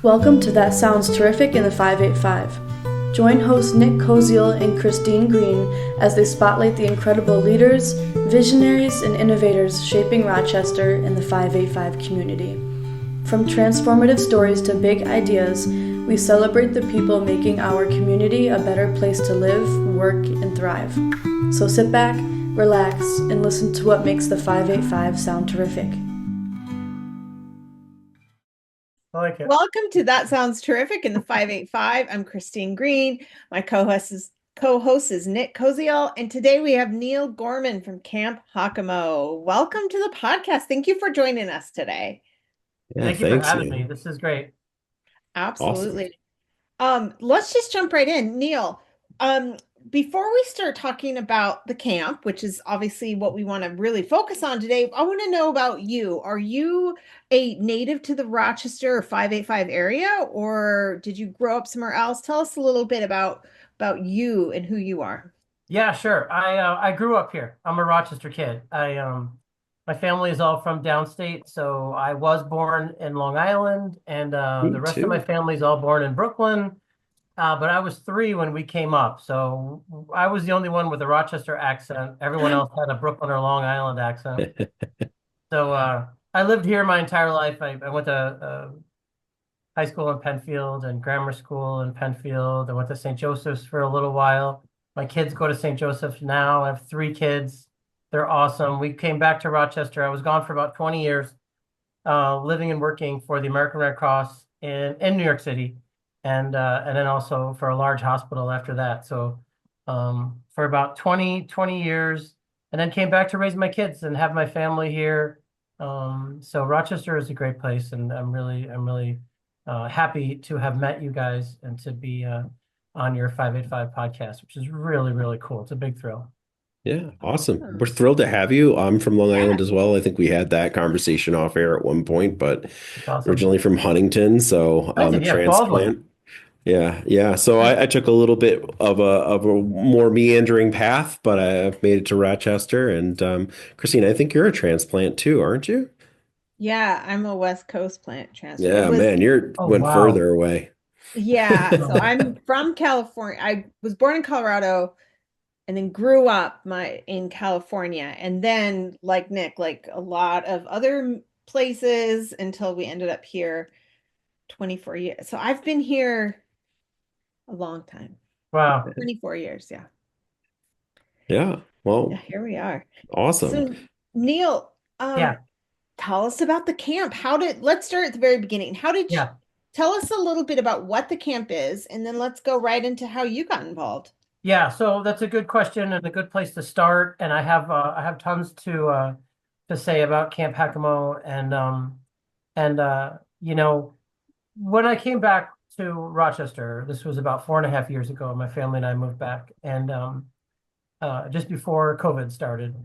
Welcome to That Sounds Terrific in the 585. Join hosts Nick Koziel and Christine Green as they spotlight the incredible leaders, visionaries, and innovators shaping Rochester and the 585 community. From transformative stories to big ideas, we celebrate the people making our community a better place to live, work, and thrive. So sit back, relax, and listen to what makes the 585 sound terrific. I like it. Welcome to That Sounds Terrific in the 585. I'm Christine Green. My co-host is Nick Koziel, and today we have Neal Gorman from Camp Haccamo. Welcome to the podcast. Thank you for joining us today. Yeah, Thank you for having me. This is great. Absolutely. Awesome. Let's just jump right in. Neal, before we start talking about the camp, which is obviously what we want to really focus on today, I want to know about you. Are you a native to the Rochester 585 area, or did you grow up somewhere else? Tell us a little bit about you and who you are. Yeah, sure. I grew up here. I'm a Rochester kid. My family is all from downstate, so I was born in Long Island, and the rest of my family is all born in Brooklyn. But I was 3 when we came up, so I was the only one with a Rochester accent. Everyone else had a Brooklyn or Long Island accent. So I lived here my entire life. I went to high school in Penfield and grammar school in Penfield. I went to St. Joseph's for a little while. My kids go to St. Joseph's now. I have 3 kids. They're awesome. We came back to Rochester. I was gone for about 20 years, living and working for the American Red Cross in New York City. And then also for a large hospital after that. So for about 20 years, and then came back to raise my kids and have my family here. So Rochester is a great place, and I'm really happy to have met you guys and to be on your 585 podcast, which is really cool. It's a big thrill. Yeah, awesome. We're thrilled to have you. I'm from Long Island as well. I think we had that conversation off air at one point, but Awesome. originally from Huntington, so transplant. Yeah. So I took a little bit of a more meandering path, but I've made it to Rochester. And Christine, I think you're a transplant too, aren't you? Yeah, I'm a West Coast plant transplant. Yeah, man, went further away. Yeah, so I'm from California. I was born in Colorado and then grew up in California, and then like Nick, like a lot of other places until we ended up here 24 years. So I've been here a long time. Wow. 24 years, yeah. Yeah. Well, yeah, here we are. Awesome. So Neal, tell us about the camp. Let's start at the very beginning. Tell us a little bit about what the camp is, and then let's go right into how you got involved. Yeah, so that's a good question and a good place to start. And I have tons to say about Camp Haccamo, and when I came back to Rochester, this was about 4.5 years ago. My family and I moved back, and just before COVID started.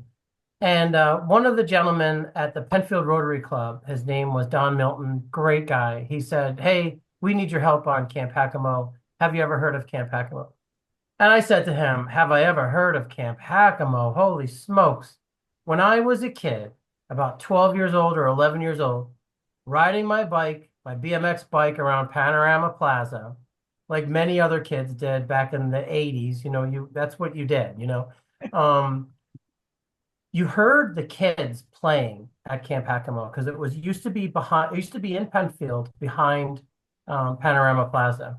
And one of the gentlemen at the Penfield Rotary Club, his name was Don Milton, great guy. He said, "Hey, we need your help on Camp Haccamo. Have you ever heard of Camp Haccamo?" And I said to him, "Have I ever heard of Camp Haccamo? Holy smokes." When I was a kid, about 12 years old or 11 years old, riding my BMX bike around Panorama Plaza, like many other kids did back in the 80s, that's what you did, you heard the kids playing at Camp Haccamo because it used to be in Penfield behind Panorama Plaza.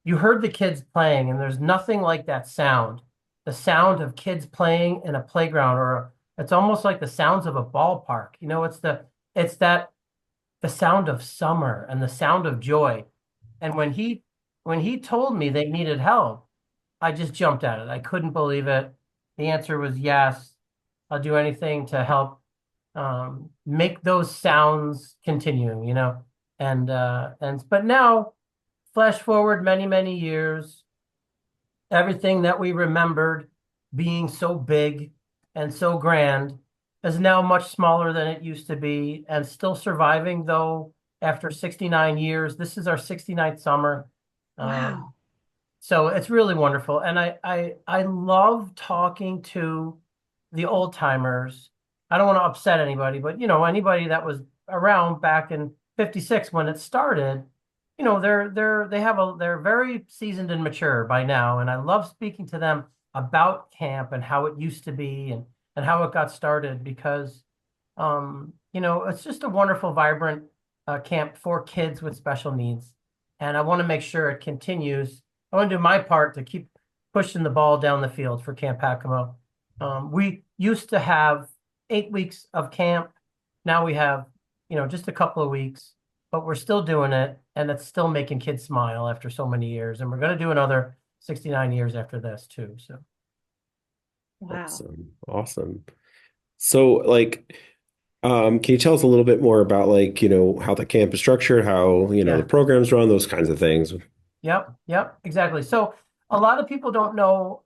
You heard the kids playing, and there's nothing like that sound. The sound of kids playing in a playground, or it's almost like the sounds of a ballpark. It's the sound of summer and the sound of joy. And when he told me they needed help, I just jumped at it. I couldn't believe it. The answer was yes. I'll do anything to help make those sounds continue, but now, flash forward many years, everything that we remembered being so big and so grand is now much smaller than it used to be, and still surviving, though, after 69 years. This is our 69th summer. Wow. So it's really wonderful. And I love talking to the old timers. I don't want to upset anybody, but anybody that was around back in 56 when it started, they're very seasoned and mature by now, and I love speaking to them about camp and how it used to be and how it got started because it's just a wonderful, vibrant camp for kids with special needs, and I want to make sure it continues. I want to do my part to keep pushing the ball down the field for Camp Haccamo. We used to have 8 weeks of camp. Now we have, just a couple of weeks, but we're still doing it, and it's still making kids smile after so many years. And we're going to do another 69 years after this too. So, wow, awesome. So, like, can you tell us a little bit more about how the camp is structured, how the programs run, those kinds of things? Yep, exactly. So, a lot of people don't know.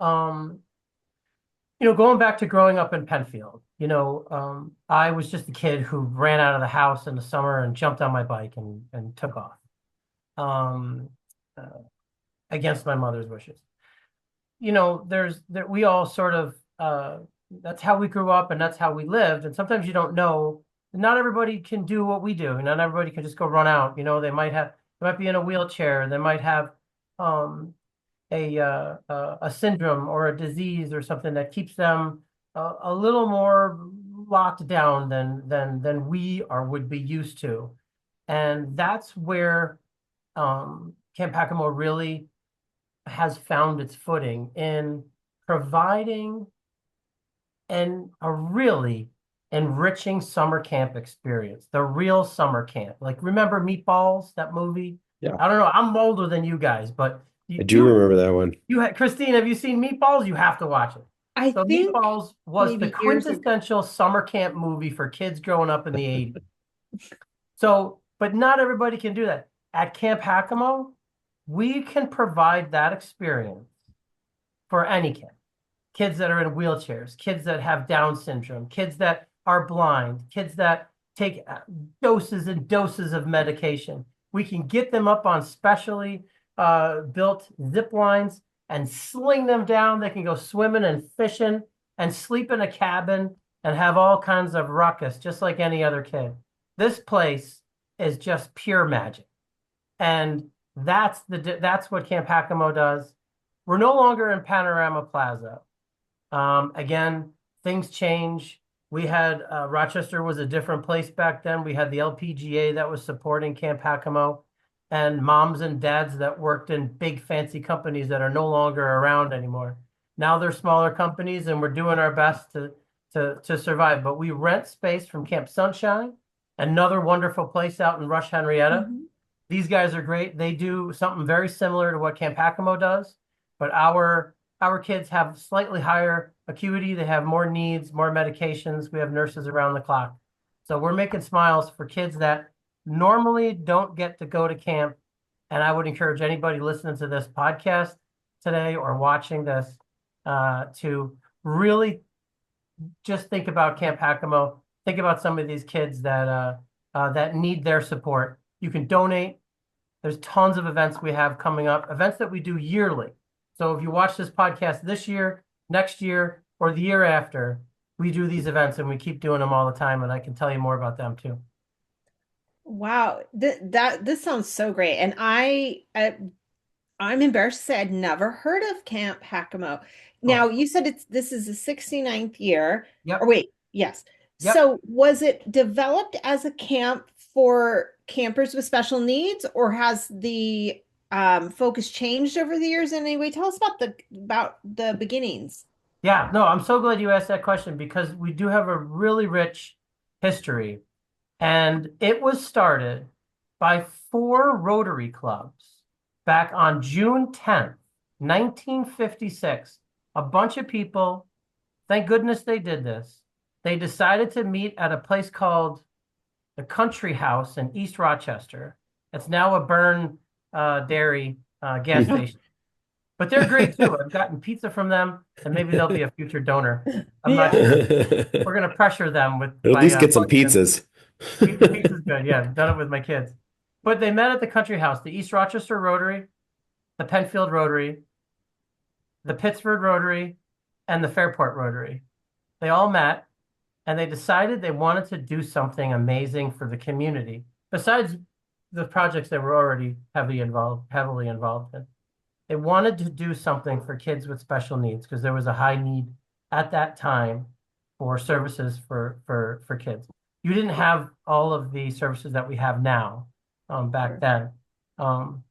Going back to growing up in Penfield, I was just a kid who ran out of the house in the summer and jumped on my bike and took off um, against my mother's wishes. We all sort of, that's how we grew up and that's how we lived. And sometimes you don't know, not everybody can do what we do. Not everybody can just go run out. They might be in a wheelchair. They might have a syndrome or a disease or something that keeps them a little more locked down than we would be used to, and that's where Camp Haccamo really has found its footing in providing a really enriching summer camp experience, the real summer camp. Like, remember Meatballs, that movie? Yeah. I don't know. I'm older than you guys, but I do remember that one. Christine, have you seen Meatballs? You have to watch it. I think Meatballs was the quintessential summer camp movie for kids growing up in the 80s. So, but not everybody can do that. At Camp Haccamo, we can provide that experience for any kid. Kids that are in wheelchairs, kids that have Down syndrome, kids that are blind, kids that take doses and doses of medication. We can get them up on specially built zip lines and sling them down. They can go swimming and fishing and sleep in a cabin and have all kinds of ruckus, just like any other kid. This place is just pure magic. And that's what Camp Haccamo does. We're no longer in Panorama Plaza. Again, things change. We had Rochester was a different place back then. We had the LPGA that was supporting Camp Haccamo, and moms and dads that worked in big fancy companies that are no longer around anymore. Now they're smaller companies, and we're doing our best to survive. But we rent space from Camp Sunshine, another wonderful place out in Rush Henrietta. Mm-hmm. These guys are great. They do something very similar to what Camp Haccamo does, but our kids have slightly higher acuity. They have more needs, more medications. We have nurses around the clock. So we're making smiles for kids that normally don't get to go to camp. And I would encourage anybody listening to this podcast today or watching this to really just think about Camp Haccamo. Think about some of these kids that need their support. You can donate. There's tons of events we have coming up, events that we do yearly. So if you watch this podcast this year, next year, or the year after, we do these events and we keep doing them all the time. And I can tell you more about them too. Wow, this sounds so great. And I'm embarrassed to say I'd never heard of Camp Haccamo. Now, you said this is the 69th year. Yep. Or wait, yes. Yep. So was it developed as a camp for campers with special needs, or has the focus changed over the years in any way? Tell us about the beginnings. Yeah, no, I'm so glad you asked that question because we do have a really rich history. And it was started by 4 Rotary clubs back on June 10th, 1956. A bunch of people, thank goodness they did this. They decided to meet at a place called the Country House in East Rochester. It's now a Burn Dairy gas station. But they're great too. I've gotten pizza from them, and maybe they'll be a future donor. I'm not sure. We're going to pressure them with at least get some pizzas. Pizza's good. Yeah, I've done it with my kids. But they met at the Country House, the East Rochester Rotary, the Penfield Rotary, the Pittsford Rotary, and the Fairport Rotary. They all met, and they decided they wanted to do something amazing for the community. Besides the projects they were already heavily involved in. They wanted to do something for kids with special needs because there was a high need at that time for services for kids. You didn't have all of the services that we have now back then. And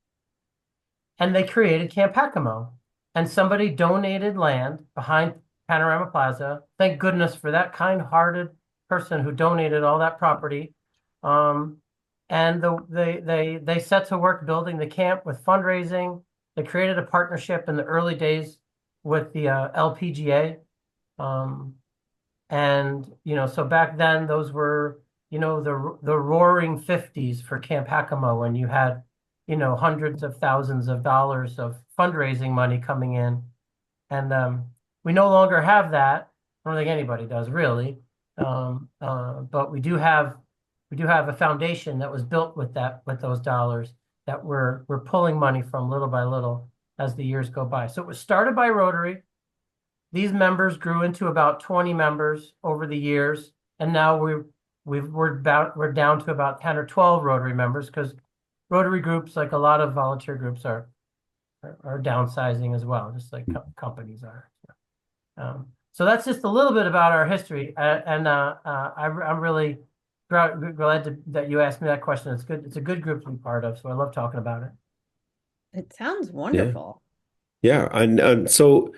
they created Camp Haccamo. And somebody donated land behind Panorama Plaza. Thank goodness for that kind-hearted person who donated all that property. And they set to work building the camp with fundraising. They created a partnership in the early days with the LPGA. And, so back then those were, the roaring 50s for Camp Haccamo, when you had, hundreds of thousands of dollars of fundraising money coming in. And we no longer have that. I don't think anybody does really. But we do have a foundation that was built with those dollars that we're pulling money from little by little as the years go by. So it was started by Rotary. These members grew into about 20 members over the years, and now we're down to about 10 or 12 Rotary members, because Rotary groups, like a lot of volunteer groups, are downsizing as well, just like companies are. So that's just a little bit about our history, and I'm really glad that you asked me that question. It's good. It's a good group to be part of, so I love talking about it. It sounds wonderful. Yeah, and so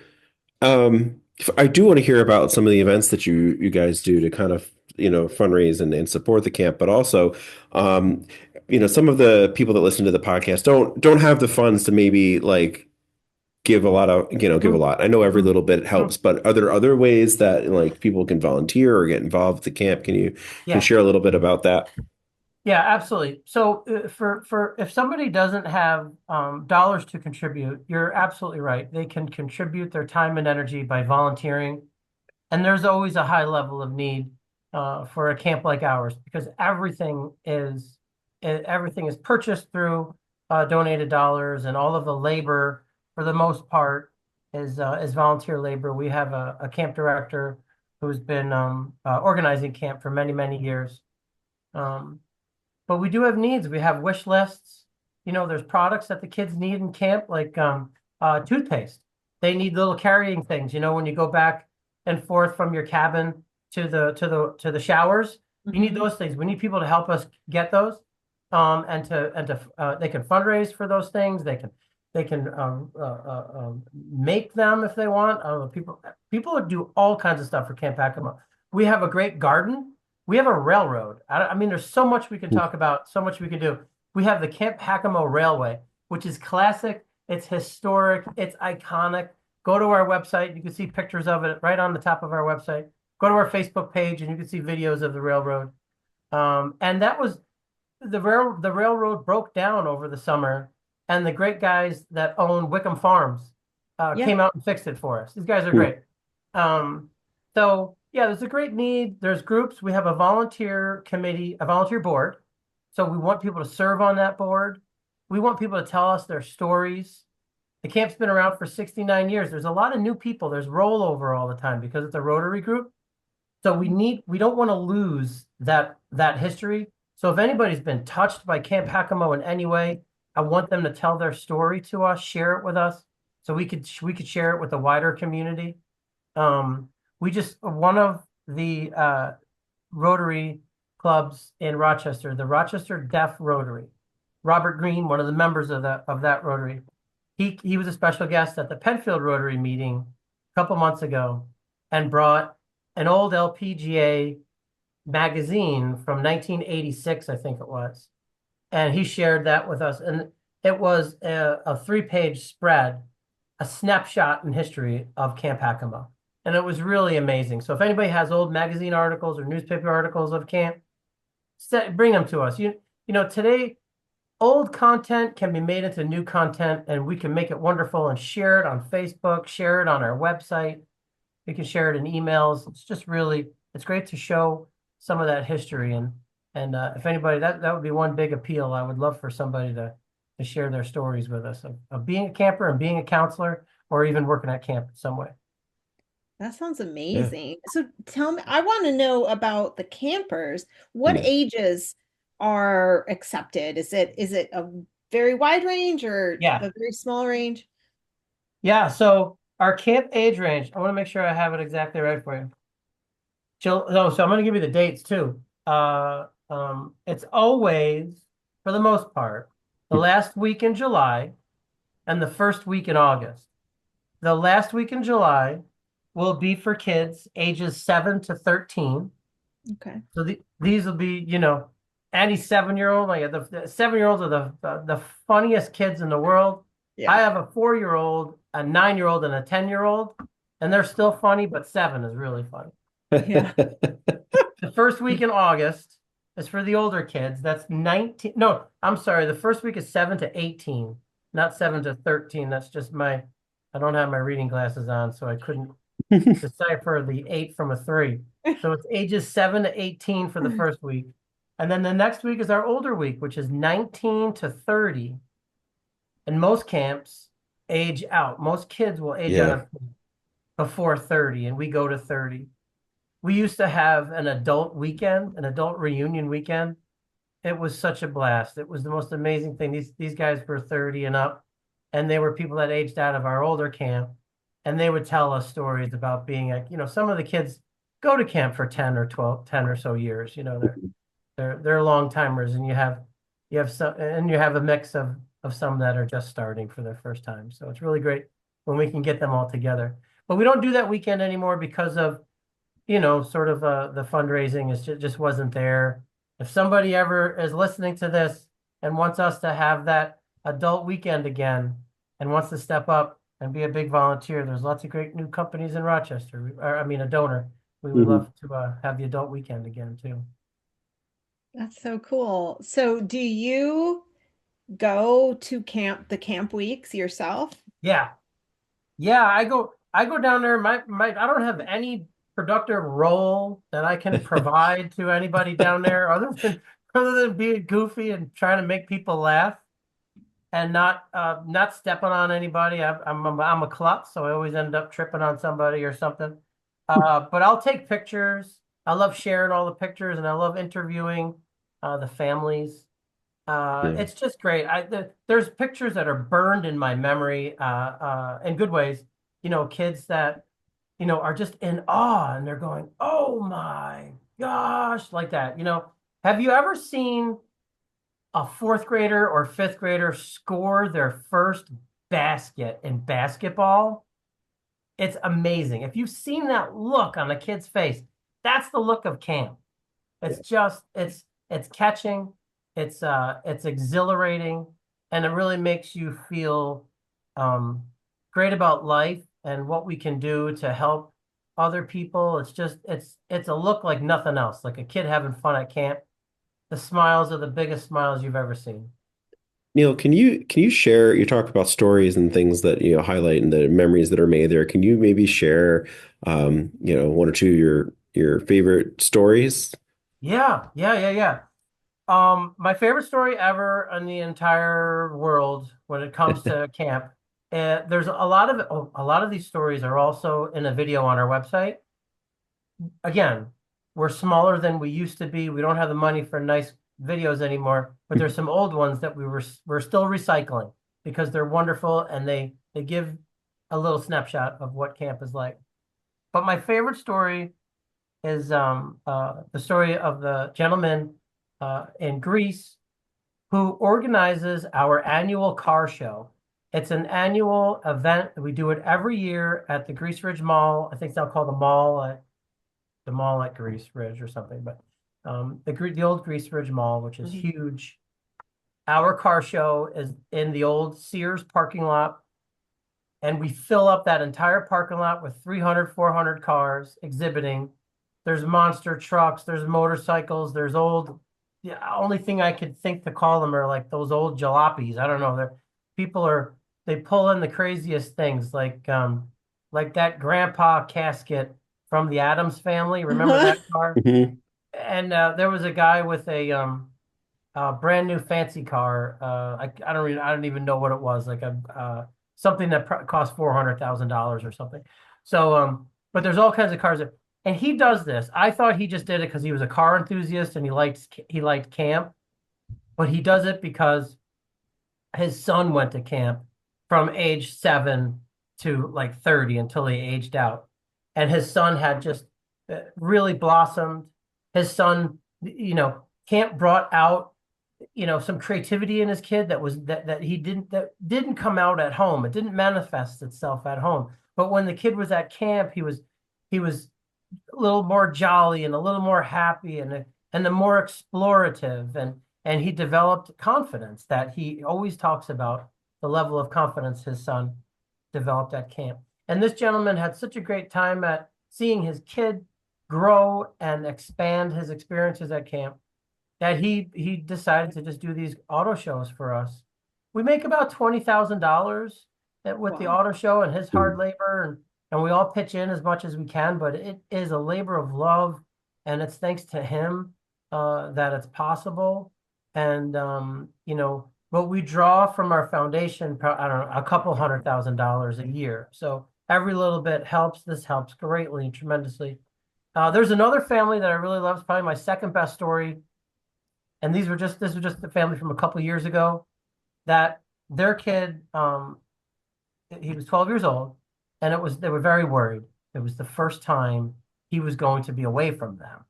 I do want to hear about some of the events that you guys do to kind of fundraise and support the camp, but also some of the people that listen to the podcast don't have the funds to maybe like give a lot. I know every little bit helps, but are there other ways that like people can volunteer or get involved with the camp? Can you share a little bit about that? Yeah, absolutely. So for if somebody doesn't have dollars to contribute, you're absolutely right. They can contribute their time and energy by volunteering. And there's always a high level of need for a camp like ours, because everything is purchased through donated dollars, and all of the labor, for the most part, is volunteer labor. We have a camp director who's been organizing camp for many, many years. But we do have needs. We have wish lists. There's products that the kids need in camp, like toothpaste. They need little carrying things. When you go back and forth from your cabin to the showers, you need those things. We need people to help us get those, and they can fundraise for those things. They can make them if they want. People do all kinds of stuff for Camp Haccamo. We have a great garden. We have a railroad. I mean, there's so much we can talk about, so much we can do. We have the Camp Haccamo Railway, which is classic. It's historic. It's iconic. Go to our website. You can see pictures of it right on the top of our website. Go to our Facebook page, and you can see videos of the railroad. And that was the railroad broke down over the summer, and the great guys that own Wickham Farms came out and fixed it for us. These guys are great. So yeah, there's a great need. There's groups. We have a volunteer committee, a volunteer board. So we want people to serve on that board. We want people to tell us their stories. The camp's been around for 69 years. There's a lot of new people. There's rollover all the time because it's a Rotary group. So we don't want to lose that history. So if anybody's been touched by Camp Haccamo in any way, I want them to tell their story to us, share it with us, so we could share it with the wider community. One of the Rotary clubs in Rochester, the Rochester Deaf Rotary, Robert Green, one of the members of that Rotary, he was a special guest at the Penfield Rotary meeting a couple months ago, and brought an old LPGA magazine from 1986, I think it was, and he shared that with us. And it was a 3-page spread, a snapshot in history of Camp Haccamo. And it was really amazing. So if anybody has old magazine articles or newspaper articles of camp, bring them to us. Today, old content can be made into new content, and we can make it wonderful and share it on Facebook, share it on our website. We can share it in emails. It's just it's great to show some of that history. And if anybody, that would be one big appeal. I would love for somebody to share their stories with us of being a camper and being a counselor, or even working at camp in some way. That sounds amazing. Yeah. So tell me, I want to know about the campers. What ages are accepted? Is it a very wide range or Yeah. a very small range? Yeah. So our camp age range, I want to make sure I have it exactly right for you. So I'm going to give you the dates too. It's always, for the most part, the last week in July and the first week in August. The last week in July will be for kids ages 7 to 13. Okay. So these will be, any 7-year-old. Like the 7-year-olds are the funniest kids in the world. Yeah. I have a 4-year-old, a 9-year-old, and a 10-year-old, and they're still funny, but 7 is really funny. Yeah. The first week in August is for the older kids. That's 19. No, I'm sorry. The first week is 7 to 18, not 7 to 13. That's just I don't have my reading glasses on, so I couldn't decipher the 8 from a 3. So it's ages 7 to 18 for the first week. And then the next week is our older week, which is 19 to 30. And most camps age out. Most kids will age out before 30, and we go to 30. We used to have an adult weekend, an adult reunion weekend. It was such a blast. It was the most amazing thing. These guys were 30 and up, and they were people that aged out of our older camp, and they would tell us stories about being some of the kids go to camp for 10 or 12, 10 or so years. They're long timers, and you have some, and you have a mix of some that are just starting for their first time. So it's really great when we can get them all together. But we don't do that weekend anymore because of sort of the fundraising just wasn't there. If somebody ever is listening to this and wants us to have that adult weekend again and wants to step up and be a big volunteer, there's lots of great new companies in Rochester. A donor. We would love to have the adult weekend again too. That's so cool. So do you go to the camp weeks yourself? Yeah. I go down there. I don't have any productive role that I can provide to anybody down there other than being goofy and trying to make people laugh and not stepping on anybody. I'm a klutz, so I always end up tripping on somebody or something. But I'll take pictures. I love sharing all the pictures, and I love interviewing the families. It's just great. There's pictures that are burned in my memory in good ways. Kids that are just in awe, and they're going, "Oh my gosh," like that. Have you ever seen a 4th grader or 5th grader score their first basket in basketball? It's amazing. If you've seen that look on a kid's face, that's the look of camp. It's catching, it's exhilarating, and it really makes you feel great about life and what we can do to help other people. It's a look like nothing else, like a kid having fun at camp. The smiles are the biggest smiles you've ever seen. Neal, can you share, you talked about stories and things that highlight and the memories that are made there. Can you maybe share one or two of your favorite stories? Yeah. My favorite story ever in the entire world when it comes to camp. There's a lot of these stories are also in a video on our website. Again, we're smaller than we used to be. We don't have the money for nice videos anymore, but there's some old ones that we're still recycling because they're wonderful and they give a little snapshot of what camp is like. But my favorite story is the story of the gentleman in Greece who organizes our annual car show. It's an annual event. We do it every year at the Grease Ridge Mall. I think it's now called the Mall at Grease Ridge or something, but the old Grease Ridge Mall, which is huge. Our car show is in the old Sears parking lot, and we fill up that entire parking lot with 300, 400 cars exhibiting. There's monster trucks, there's motorcycles, there's the only thing I could think to call them are like those old jalopies. I don't know. They pull in the craziest things, like that grandpa casket from the Addams Family. Remember that car? And there was a guy with a brand new fancy car. I don't even know what it was, like something that cost $400,000 or something. So but there's all kinds of cars there. And he does this. I thought he just did it because he was a car enthusiast and he liked camp. but he does it because his son went to camp from age 7 to like 30 until he aged out. And his son had just really blossomed. His son, camp brought out, some creativity in his kid that didn't come out at home. It didn't manifest itself at home. But when the kid was at camp, he was a little more jolly and a little more happy and the more explorative, and he developed confidence that he always talks about, the level of confidence his son developed at camp. And this gentleman had such a great time at seeing his kid grow and expand his experiences at camp that he decided to just do these auto shows for us. We make about $20,000 with the auto show and his hard labor, and we all pitch in as much as we can, but it is a labor of love, and it's thanks to him that it's possible. And what we draw from our foundation, I don't know, a couple $100,000 a year. So every little bit helps. This helps greatly, tremendously. There's another family that I really love. It's probably my second best story. And this was just the family from a couple of years ago that their kid, he was 12 years old, and they were very worried. It was the first time he was going to be away from them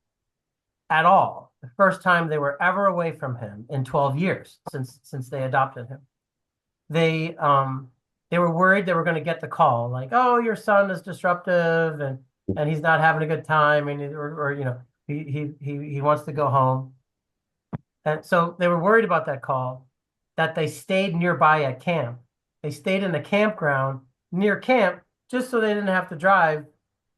at all. The first time they were ever away from him in 12 years since they adopted him. They were worried they were going to get the call like, oh, your son is disruptive and he's not having a good time, and he wants to go home. And so they were worried about that call, that they stayed nearby at camp. They stayed in the campground near camp just so they didn't have to drive,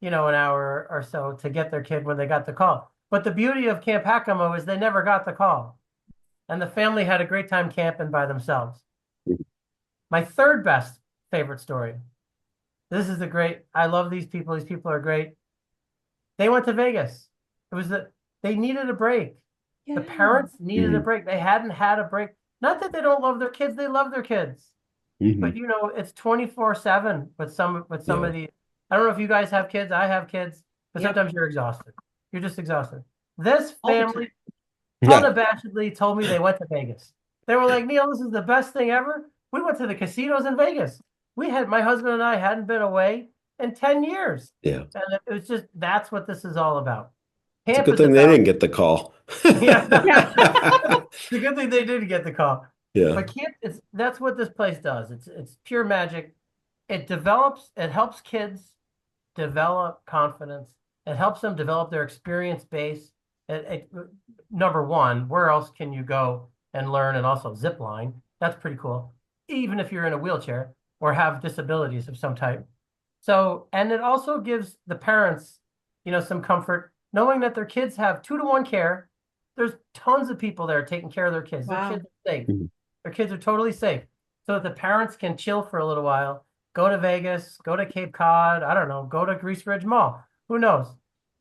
an hour or so to get their kid when they got the call. But the beauty of Camp Haccamo is they never got the call. And the family had a great time camping by themselves. My third best favorite story. I love these people. These people are great. They went to Vegas. They needed a break. Yeah. The parents needed a break. They hadn't had a break. Not that they don't love their kids. They love their kids. But it's 24/7 with some of these. I don't know if you guys have kids. I have kids, but sometimes you're exhausted. You're just exhausted. This family unabashedly told me they went to Vegas. They were like, Neal, this is the best thing ever. We went to the casinos in Vegas. My husband and I hadn't been away in 10 years. Yeah. And it was just, that's what this is all about. It's a good thing they didn't get the call. Yeah. It's a good thing they didn't get the call. Yeah. But that's what this place does. It's pure magic. It helps kids develop confidence. It helps them develop their experience base. Number one, where else can you go and learn and also zip line? That's pretty cool. Even if you're in a wheelchair or have disabilities of some type. So, and it also gives the parents, some comfort knowing that their kids have 2-to-1 care. There's tons of people there taking care of their kids. Wow. Their kids are safe. Their kids are totally safe. So that the parents can chill for a little while, go to Vegas, go to Cape Cod, I don't know, go to Grease Ridge Mall. Who knows?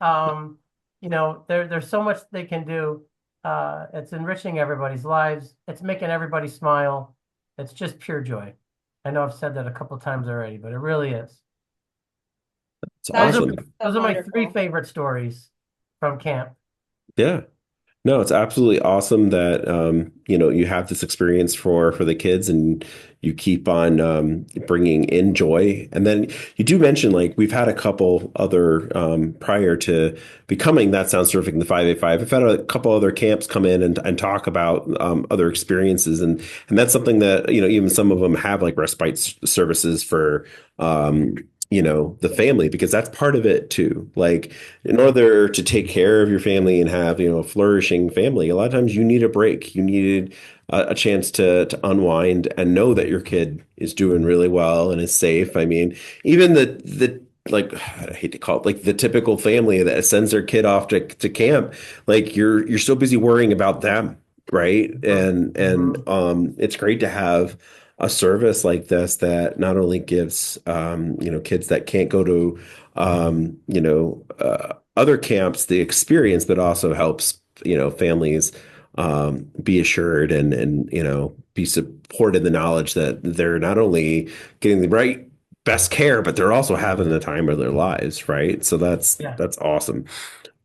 There's so much they can do. It's enriching everybody's lives. It's making everybody smile. It's just pure joy. I know I've said that a couple times already, but it really is. It's awesome. Those are my 3 favorite stories from camp. Yeah. No, it's absolutely awesome that you have this experience for the kids, and you keep on bringing in joy. And then you do mention, like, we've had a couple other prior to becoming That Sounds Terrific in the 585. I've had a couple other camps come in and talk about other experiences, and that's something that even some of them have like respite services for the family, because that's part of it too. Like, in order to take care of your family and have, a flourishing family, a lot of times you need a break. You needed a chance to unwind and know that your kid is doing really well and is safe. I mean, even the like, I hate to call it like the typical family that sends their kid off to camp, like you're so busy worrying about them, right? And it's great to have a service like this that not only gives kids that can't go to other camps the experience, but also helps families be assured and be supported in the knowledge that they're not only getting the best care, but they're also having the time of their lives, right? So that's awesome.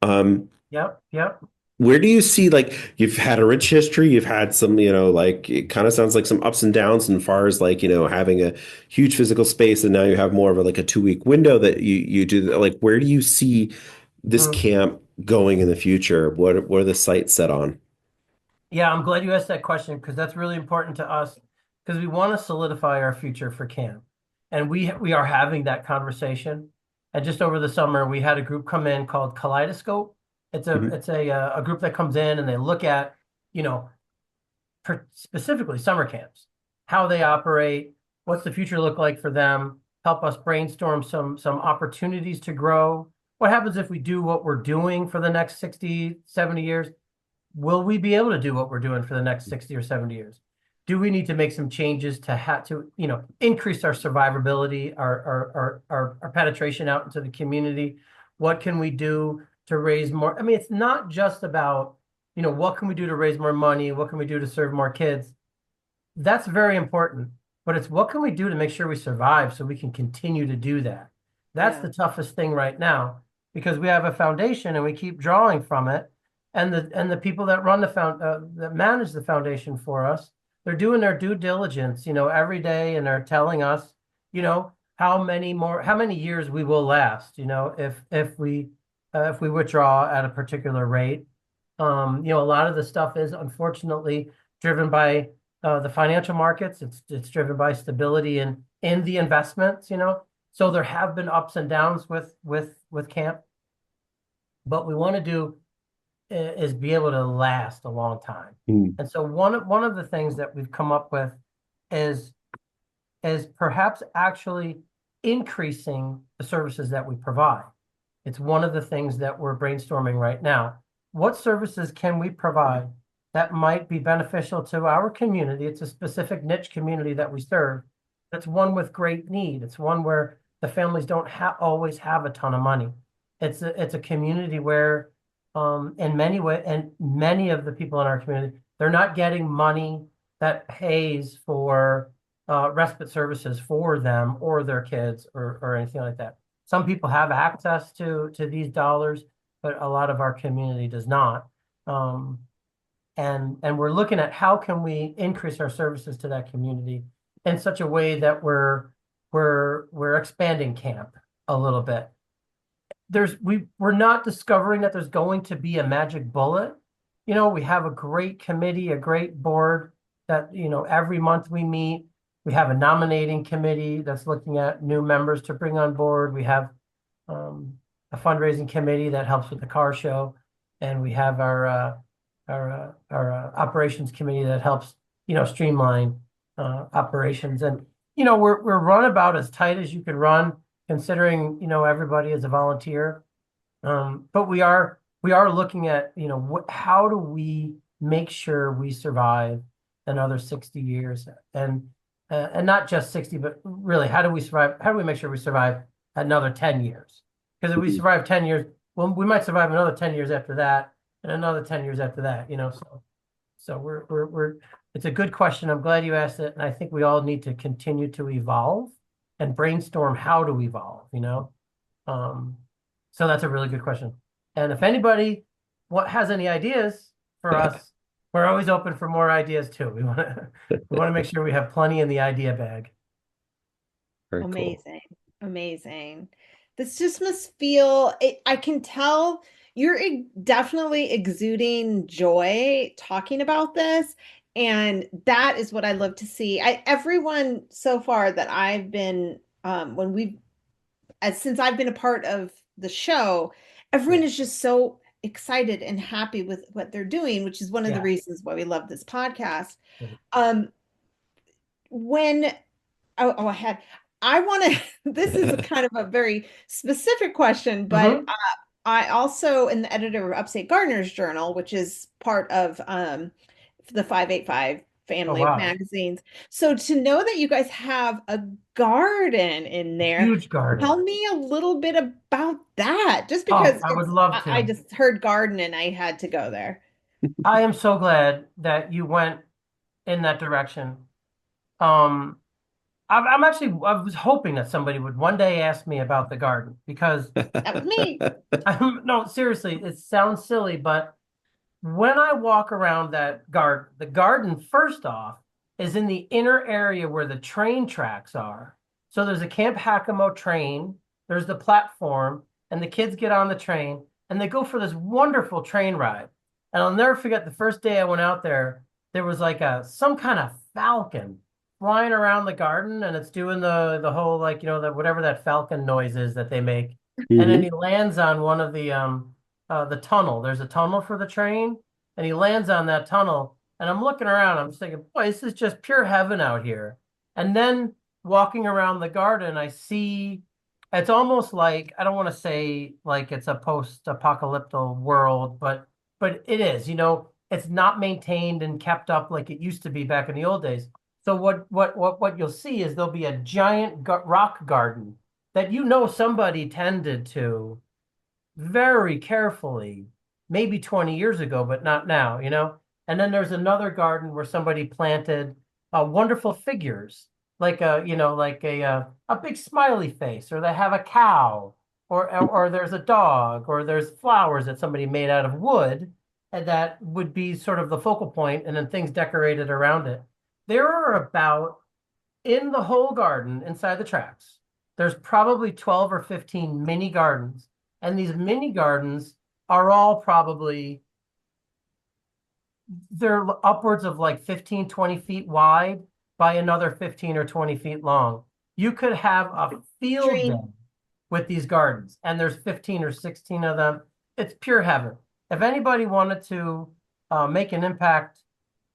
Yep. Where do you see, like, you've had a rich history, you've had some, like, it kind of sounds like some ups and downs as far as, like, having a huge physical space, and now you have more of a, like, a 2 week window that you do. Like, where do you see this Mm. camp going in the future? What are the sights set on? Yeah, I'm glad you asked that question because that's really important to us because we want to solidify our future for camp. And we are having that conversation. And just over the summer, we had a group come in called Kaleidoscope. Mhm. It's a group that comes in and they look at, you know, specifically summer camps, how they operate, what's the future look like for them, help us brainstorm some opportunities to grow. What happens if we do what we're doing for the next 60, 70 years? Will we be able to do what we're doing for the next 60 or 70 years? Do we need to make some changes to increase our survivability, our penetration out into the community? What can we do to raise more? I mean, it's not just about, what can we do to raise more money? What can we do to serve more kids? That's very important, but it's what can we do to make sure we survive so we can continue to do that? That's Yeah. the toughest thing right now because we have a foundation and we keep drawing from it. And the people that run that manage the foundation for us, they're doing their due diligence, every day, and they're telling us, how many years we will last, if we withdraw at a particular rate. A lot of the stuff is unfortunately driven by the financial markets. It's driven by stability in the investments. So there have been ups and downs with camp, but we want to do is be able to last a long time. Mm. And so one of the things that we've come up with is perhaps actually increasing the services that we provide. It's one of the things that we're brainstorming right now. What services can we provide that might be beneficial to our community? It's a specific niche community that we serve. It's one with great need. It's one where the families don't always have a ton of money. It's a community where, in many ways, and many of the people in our community, they're not getting money that pays for respite services for them or their kids or anything like that. Some people have access to these dollars, but a lot of our community does not. And we're looking at how can we increase our services to that community in such a way that we're expanding camp a little bit. We're not discovering that there's going to be a magic bullet. We have a great committee, a great board that, every month we meet. We have a nominating committee that's looking at new members to bring on board. We have a fundraising committee that helps with the car show, and we have our operations committee that helps streamline operations. And we're run about as tight as you can run, considering everybody is a volunteer. But we are looking at how do we make sure we survive another 60 years, and not just 60, but really, how do we survive? How do we make sure we survive another 10 years? Because if we survive 10 years, well, we might survive another 10 years after that, and another 10 years after that, So we're it's a good question. I'm glad you asked it, and I think we all need to continue to evolve and brainstorm how to evolve, So that's a really good question. And if anybody has any ideas for us, we're always open for more ideas too. We want to make sure we have plenty in the idea bag. Very Amazing. Cool. Amazing. This just must feel, I can tell you're definitely exuding joy talking about this. And that is what I love to see. Everyone so far that I've been, since I've been a part of the show, everyone is just so excited and happy with what they're doing, which is one of the reasons why we love this podcast. I want to, this is a kind of a very specific question, but I also am the editor of Upstate Gardener's Journal, which is part of the 585 family of magazines. So to know that you guys have a garden in there, huge garden. Tell me a little bit about that. Just because I would love to. I just heard garden and I had to go there. I am so glad that you went in that direction. I was hoping that somebody would one day ask me about the garden because that was me. No, seriously, it sounds silly, but when I walk around that garden, the garden first off is in the inner area where the train tracks are. So there's a Camp Haccamo train, there's the platform, and the kids get on the train and they go for this wonderful train ride. And I'll never forget the first day I went out there, there was like some kind of falcon flying around the garden and it's doing the whole like, the whatever that falcon noise is that they make. And then Hmm. he lands on one of the tunnel. There's a tunnel for the train, and he lands on that tunnel. And I'm looking around, I'm just thinking, boy, this is just pure heaven out here. And then walking around the garden, I see it's almost like I don't want to say like it's a post-apocalyptic world, but it is, it's not maintained and kept up like it used to be back in the old days. So what you'll see is there'll be a giant rock garden that somebody tended to very carefully, maybe 20 years ago, but not now. And then there's another garden where somebody planted wonderful figures, like a big smiley face, or they have a cow, or there's a dog, or there's flowers that somebody made out of wood, and that would be sort of the focal point, and then things decorated around it. There are about in the whole garden inside the tracks, there's probably 12 or 15 mini gardens. And these mini gardens are all probably, they're upwards of like 15, 20 feet wide by another 15 or 20 feet long. You could have a field day with these gardens, and there's 15 or 16 of them. It's pure heaven. If anybody wanted to make an impact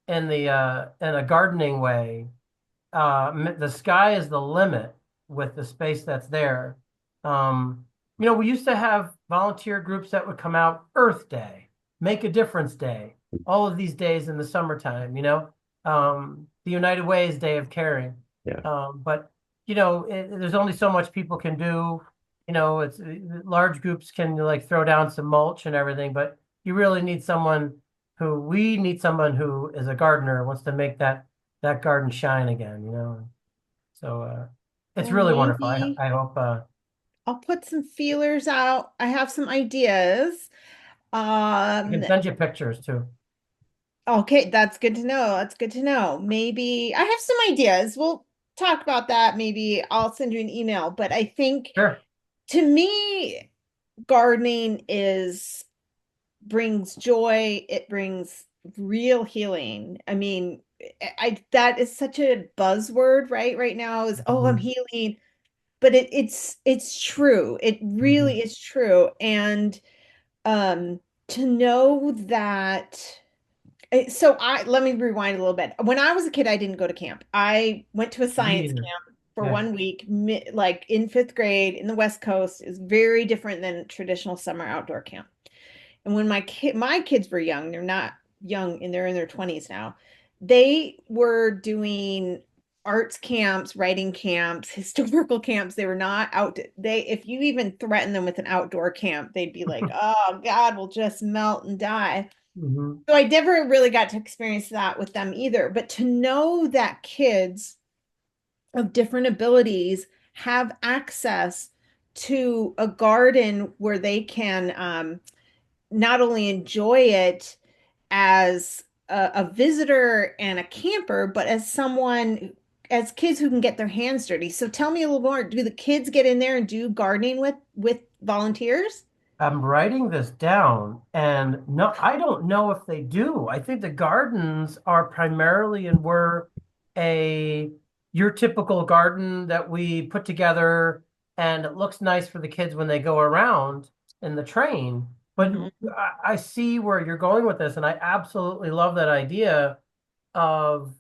in a gardening way, the sky is the limit with the space that's there. We used to have volunteer groups that would come out Earth Day, Make a Difference Day, all of these days in the summertime, the United Way's Day of Caring. Yeah. But, there's only so much people can do. It's large groups can like throw down some mulch and everything, but you really need we need someone who is a gardener, wants to make that garden shine again. So it's Well, really wonderful. maybe I hope I'll put some feelers out. I have some ideas. I can send you pictures too. Okay, that's good to know. That's good to know. Maybe I have some ideas. We'll talk about that. Maybe I'll send you an email. But I think Sure. to me, gardening brings joy. It brings real healing. I mean, that is such a buzzword, right? Right now is, oh, I'm healing. But it's true. It really is true. And to know that so let me rewind a little bit. When I was a kid, I didn't go to camp. I went to a science camp for Yeah. 1 week, like in 5th grade in the West Coast. Is very different than traditional summer outdoor camp. And when my kids were young, they're not young and they're in their 20s now. They were doing arts camps, writing camps, historical camps. They were not out. If you even threaten them with an outdoor camp, they'd be like, "Oh God, we'll just melt and die." So I never really got to experience that with them either. But to know that kids of different abilities have access to a garden where they can not only enjoy it as a visitor and a camper, but as kids who can get their hands dirty. So tell me a little more. Do the kids get in there and do gardening with volunteers? I'm writing this down, and no, I don't know if they do. I think the gardens are primarily and were a your typical garden that we put together, and it looks nice for the kids when they go around in the train. But I see where you're going with this, and I absolutely love that idea of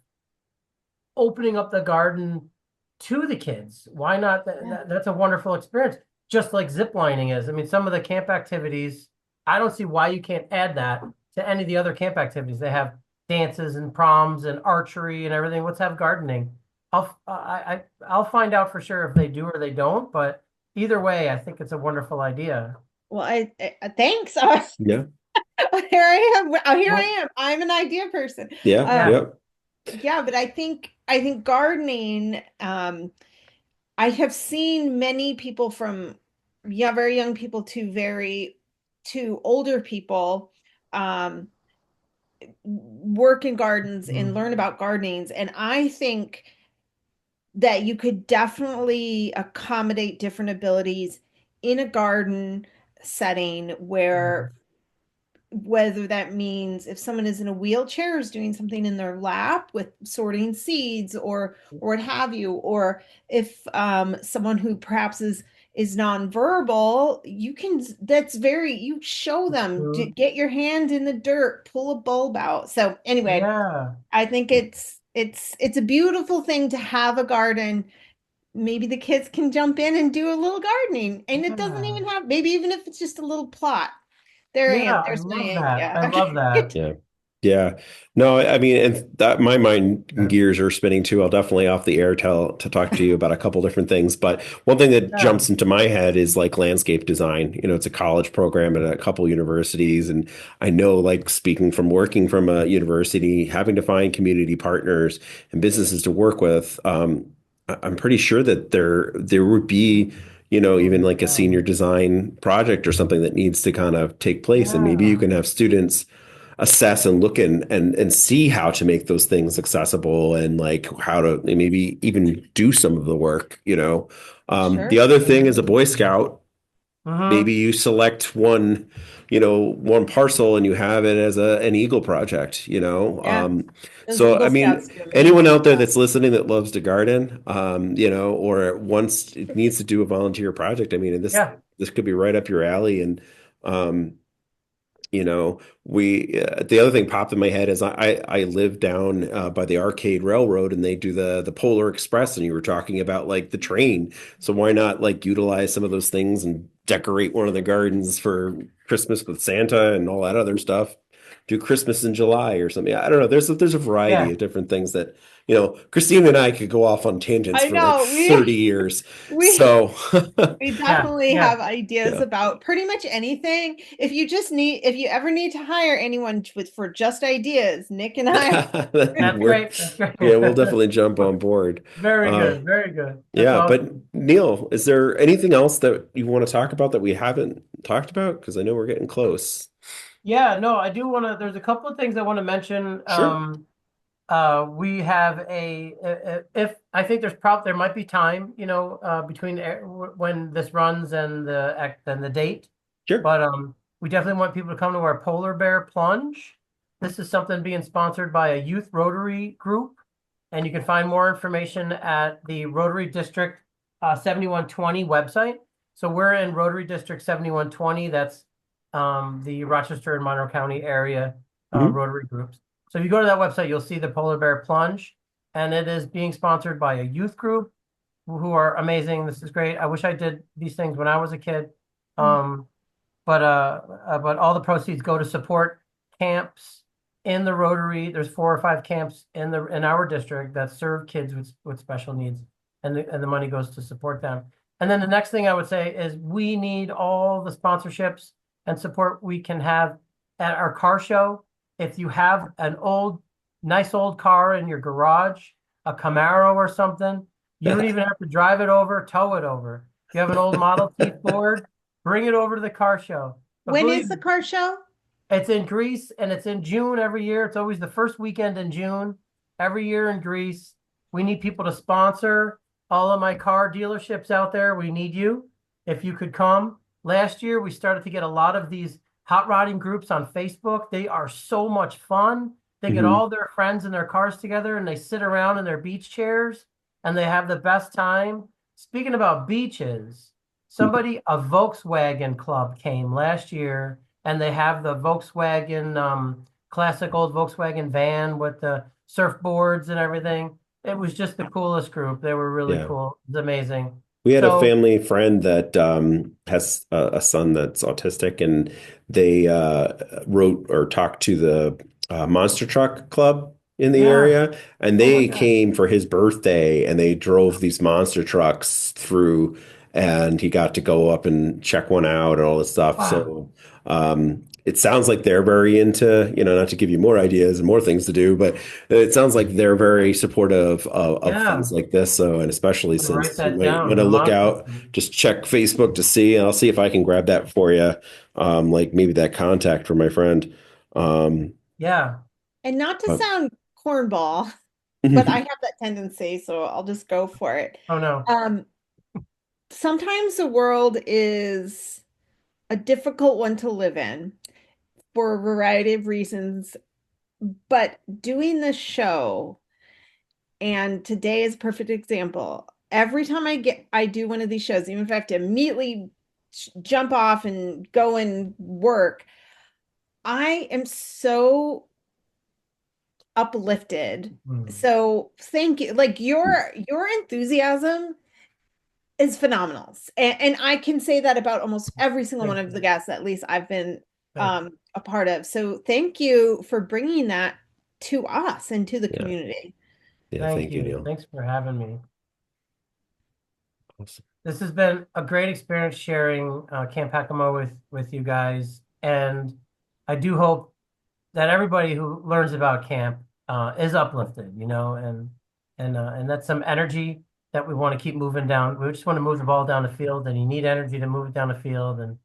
opening up the garden to the kids. Why not? That's a wonderful experience, just like zip lining is. I mean, some of the camp activities, I don't see why you can't add that to any of the other camp activities. They have dances and proms and archery and everything. Let's have gardening. I'll find out for sure if they do or they don't, but either way, I think it's a wonderful idea. Well, I thanks. Yeah. Here I am. Here I am. I'm an idea person. Yeah. Yeah, but I think gardening, I have seen many people from very young people to older people work in gardens and learn about gardenings. And I think that you could definitely accommodate different abilities in a garden setting where whether that means if someone is in a wheelchair is doing something in their lap with sorting seeds or what have you, or if someone who perhaps is nonverbal, you can, that's very, you show them to get your hand in the dirt, pull a bulb out. So anyway, I think it's a beautiful thing to have a garden. Maybe the kids can jump in and do a little gardening, and it doesn't even have, maybe even if it's just a little plot. There I am. There's my egg. Yeah. I love that. Yeah. Yeah. No, I mean, and that my mind gears are spinning too. I'll definitely off the air to talk to you about a couple different things. But one thing that jumps into my head is like landscape design. You know, it's a college program at a couple universities. And I know, like speaking from working from a university, having to find community partners and businesses to work with, I'm pretty sure that there would be, you know, even like a senior design project or something that needs to kind of take place. And maybe you can have students assess and look and see how to make those things accessible and like how to maybe even do some of the work, you know. The other thing is a Boy Scout. Maybe you select one, you know, one parcel and you have it as an Eagle project, you know. So I mean, anyone out there that's listening that loves to garden, you know, or wants it needs to do a volunteer project. I mean, and this could be right up your alley. And you know, the other thing popped in my head is I live down by the Arcade Railroad, and they do the Polar Express, and you were talking about like the train. So why not like utilize some of those things and decorate one of the gardens for Christmas with Santa and all that other stuff? Do Christmas in July or something. I don't know. There's a variety of different things that, you know, Christine and I could go off on tangents for like 30 years. We definitely have ideas about pretty much anything. If you ever need to hire anyone for just ideas, Nick and I. That's great. Yeah, we'll definitely jump on board. Very good. Very good. That's awesome. But Neal, is there anything else that you want to talk about that we haven't talked about? Because I know we're getting close. Yeah, no, I do want to, there's a couple of things I want to mention. Sure. We have if I think there might be time, you know, between when this runs and the date. Sure. But we definitely want people to come to our polar bear plunge. This is something being sponsored by a youth Rotary group, and you can find more information at the Rotary District 7120 website. So we're in Rotary District 7120. That's the Rochester and Monroe County area Rotary groups. So if you go to that website, you'll see the Polar Bear Plunge, and it is being sponsored by a youth group who are amazing. This is great. I wish I did these things when I was a kid. But all the proceeds go to support camps in the Rotary. There's 4 or 5 camps in our district that serve kids with special needs, and the money goes to support them. And then the next thing I would say is we need all the sponsorships and support we can have at our car show. If you have an nice old car in your garage, a Camaro or something, you don't even have to drive it over, tow it over. If you have an old Model T Ford, bring it over to the car show. But when is the car show? It's in Greece, and it's in June every year. It's always the first weekend in June every year in Greece. We need people to sponsor all of my car dealerships out there. We need you. If you could come. Last year, we started to get a lot of these hot rodding groups on Facebook. They are so much fun. They get all their friends in their cars together, and they sit around in their beach chairs, and they have the best time. Speaking about beaches, a Volkswagen club came last year, and they have the Volkswagen, classic old Volkswagen van with the surfboards and everything. It was just the coolest group. They were really cool. It was amazing. We had a family friend that has a son that's autistic, and they wrote or talked to the Monster Truck Club in the area, and they came for his birthday, and they drove these monster trucks through, and he got to go up and check one out and all this stuff. Wow. So it sounds like they're very into, you know, not to give you more ideas and more things to do, but it sounds like they're very supportive of things like this. So, and especially since when I look out, just check Facebook to see, and I'll see if I can grab that for you. Like maybe that contact for my friend. Yeah. And not to sound cornball, but I have that tendency, so I'll just go for it. Oh, no. Sometimes the world is a difficult one to live in for a variety of reasons, but doing this show, and today is a perfect example. Every time I do one of these shows, even if I have to immediately jump off and go and work, I am so uplifted. So thank you. Like your enthusiasm is phenomenal. And I can say that about almost every single one of the guests, at least I've been a part of. So thank you for bringing that to us and to the community. Yeah, thank you, Neal. Thanks for having me. Awesome. This has been a great experience sharing Camp Haccamo with you guys. And I do hope that everybody who learns about camp is uplifted, and that's some energy that we want to keep moving down. We just want to move the ball down the field, and you need energy to move it down the field, and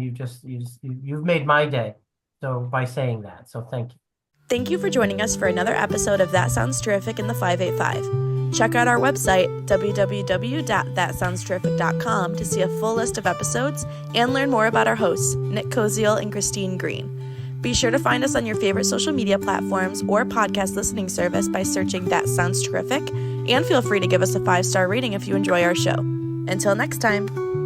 you've made my day. So by saying that, so thank you. Thank you for joining us for another episode of That Sounds Terrific in the 585. Check out our website, www.thatsoundsterrific.com, to see a full list of episodes and learn more about our hosts, Nick Koziel and Christine Green. Be sure to find us on your favorite social media platforms or podcast listening service by searching That Sounds Terrific, and feel free to give us a 5-star rating if you enjoy our show. Until next time.